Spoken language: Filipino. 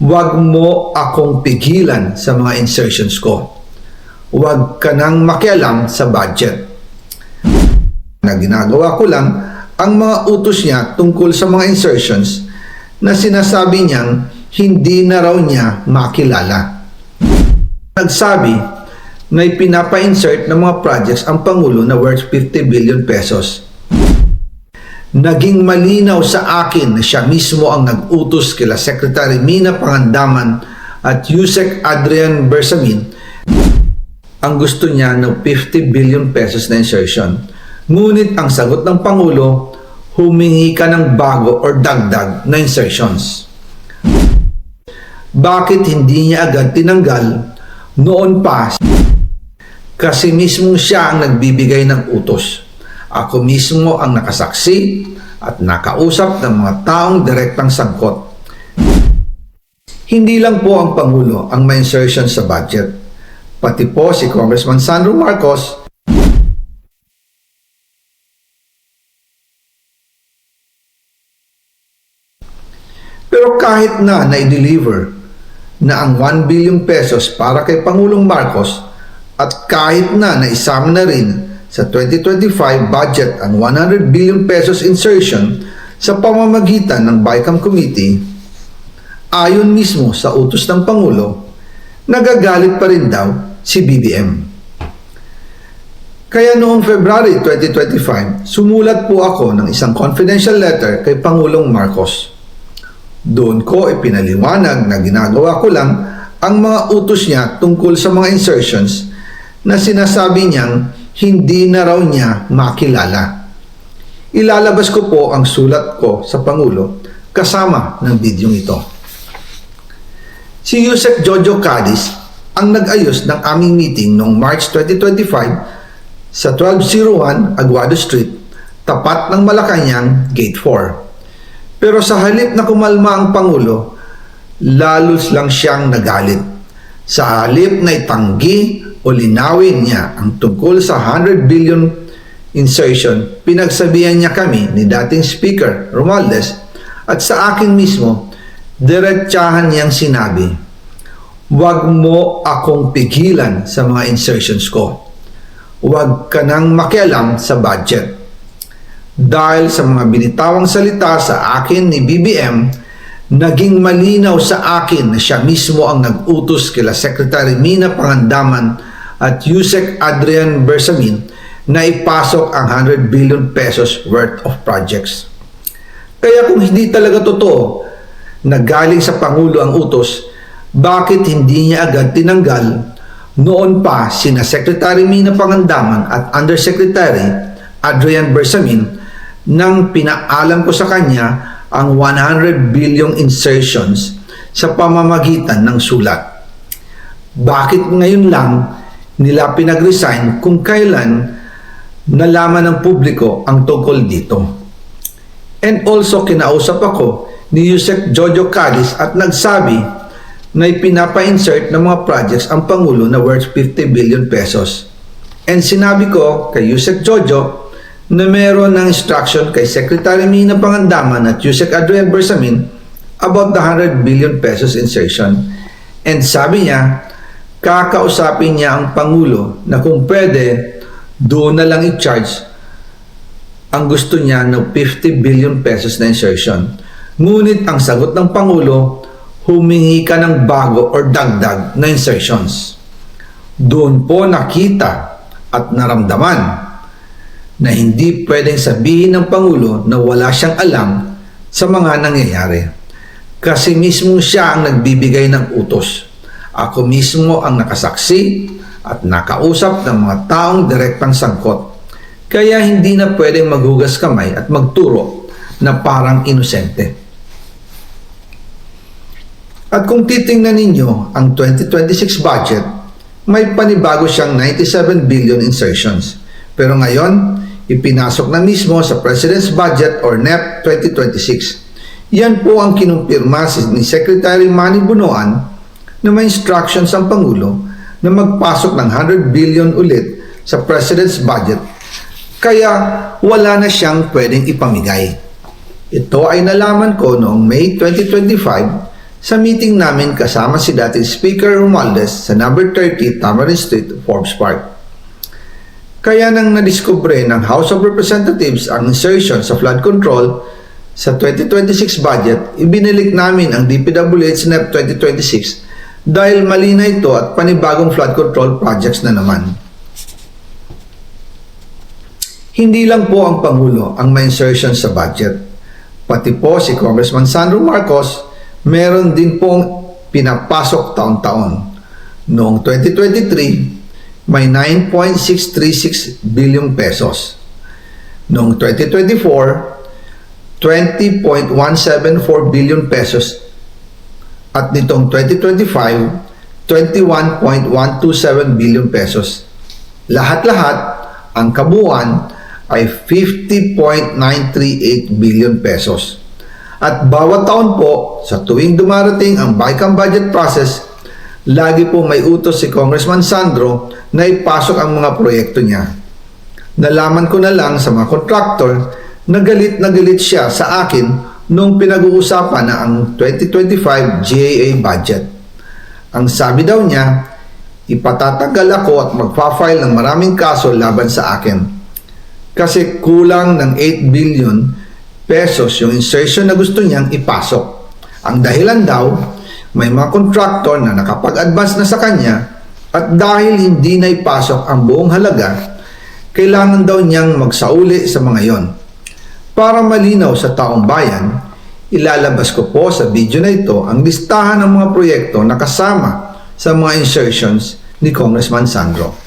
Huwag mo akong pigilan sa mga insertions ko. Huwag ka nang makialam sa budget. Na ginagawa ko lang ang mga utos niya tungkol sa mga insertions na sinasabi niyang hindi na raw niya makilala. Nagsabi na ipinapa-insert ng mga projects ang Pangulo na worth 50 billion pesos. Naging malinaw sa akin na siya mismo ang nag-utos kila Secretary Mina Pangandaman at Yusek Adrian Bersamin ang gusto niya ng 50 billion pesos na insertion. Ngunit ang sagot ng Pangulo, humingi ka ng bago or dagdag na insertions. Bakit hindi niya agad tinanggal noon pa? Kasi mismo siya ang nagbibigay ng utos. Ako mismo ang nakasaksi at nakausap ng mga taong direktang sangkot. Hindi lang po ang Pangulo ang may insertion sa budget. Pati po si Congressman Sandro Marcos, pero kahit na na-deliver na ang 1 billion pesos para kay Pangulong Marcos at kahit na naisama na rin sa 2025 budget ang 100 billion pesos insertion sa pamamagitan ng BICAM Committee, ayon mismo sa utos ng Pangulo, nagagalit pa rin daw si BBM. Kaya noong February 2025, sumulat po ako ng isang confidential letter kay Pangulong Marcos. Doon ko ipinaliwanag na ginagawa ko lang ang mga utos niya tungkol sa mga insertions na sinasabi niyang hindi na raw niya makilala. Ilalabas ko po ang sulat ko sa Pangulo kasama ng bidyong ito. Si Yusek Jojo Cadiz ang nag-ayos ng aming meeting noong March 2025 sa 1201 Aguado Street, tapat ng Malacanang, Gate 4. Pero sa halip na kumalma ang Pangulo, lalos lang siyang nagalit. Sa halip na itanggi o linawin niya ang tungkol sa 100 billion insertion, pinagsabihan niya kami ni dating Speaker Romualdez at sa akin mismo, diretsahan niyang sinabi, huwag mo akong pigilan sa mga insertions ko. Huwag ka nang makialam sa budget. Dahil sa mga binitawang salita sa akin ni BBM, naging malinaw sa akin na siya mismo ang nag-utos kila Secretary Mina Pangandaman at Yusek Adrian Bersamin na ipasok ang 100 billion pesos worth of projects. Kaya kung hindi talaga totoo na galing sa Pangulo ang utos, bakit hindi niya agad tinanggal noon pa sina Secretary Mina Pangandaman at Undersecretary Adrian Bersamin nang pinaalam ko sa kanya ang 100 billion insertions sa pamamagitan ng sulat? Bakit ngayon lang nila pinag-resign kung kailan nalaman ng publiko ang tungkol dito? And also kinausap ako ni Yusek Jojo Cadiz at nagsabi na ipinapa-insert ng mga projects ang Pangulo na worth 50 billion pesos. And sinabi ko kay Yusek Jojo na meron ng instruction kay Secretary Mina Pangandaman at Yusek Adrian Bersamin about the 100 billion pesos insertion. And sabi niya, kakausapin niya ang Pangulo na kung pwede, doon na lang i-charge ang gusto niya ng 50 billion pesos na insertion. Ngunit ang sagot ng Pangulo, humingi ka ng bago or dagdag na insertions. Doon po nakita at naramdaman na hindi pwedeng sabihin ng Pangulo na wala siyang alam sa mga nangyayari. Kasi mismo siya ang nagbibigay ng utos. Ako mismo ang nakasaksi at nakausap ng mga taong direktang sangkot. Kaya hindi na pwedeng maghugas kamay at magturo na parang inosente. At kung titingnan ninyo ang 2026 budget, may panibago siyang 97 billion insertions. Pero ngayon, ipinasok na mismo sa President's Budget or NEP 2026. Yan po ang kinumpirma ni Secretary Manny Bunoan na may instructions ang Pangulo na magpasok ng 100 billion ulit sa President's Budget. Kaya wala na siyang pwedeng ipamigay. Ito ay nalaman ko noong May 2025 sa meeting namin kasama si dating Speaker Romualdez sa number 30 Tamarind Street, Forbes Park. Kaya nang nadiskubre ng House of Representatives ang insertion sa flood control sa 2026 budget, ibinalik namin ang DPWH NEP 2026 dahil mali na ito at panibagong flood control projects na naman. Hindi lang po ang Pangulo ang may insertion sa budget. Pati po si Congressman Sandro Marcos, meron din pong pinapasok taon-taon. Noong 2023, may 9.636 billion pesos. Noong 2024, 20.174 billion pesos. At nitong 2025, 21.127 billion pesos. Lahat-lahat, ang kabuuan ay 50.938 billion pesos. At bawat taon po, sa tuwing dumarating ang BICAM budget process, lagi po may utos si Congressman Sandro na ipasok ang mga proyekto niya. Nalaman ko na lang sa mga contractor na galit siya sa akin nung pinag-uusapan na ang 2025 GAA budget. Ang sabi daw niya, ipatatagal ako at magpa-file ng maraming kaso laban sa akin. Kasi kulang ng 8 billion pesos yung insertion na gusto niyang ipasok. Ang dahilan daw, may mga contractor na nakapag-advance na sa kanya at dahil hindi na ipasok ang buong halaga, kailangan daw niyang magsauli sa mga yon. Para malinaw sa taong bayan, ilalabas ko po sa video na ito ang listahan ng mga proyekto na kasama sa mga insertions ni Congressman Sandro.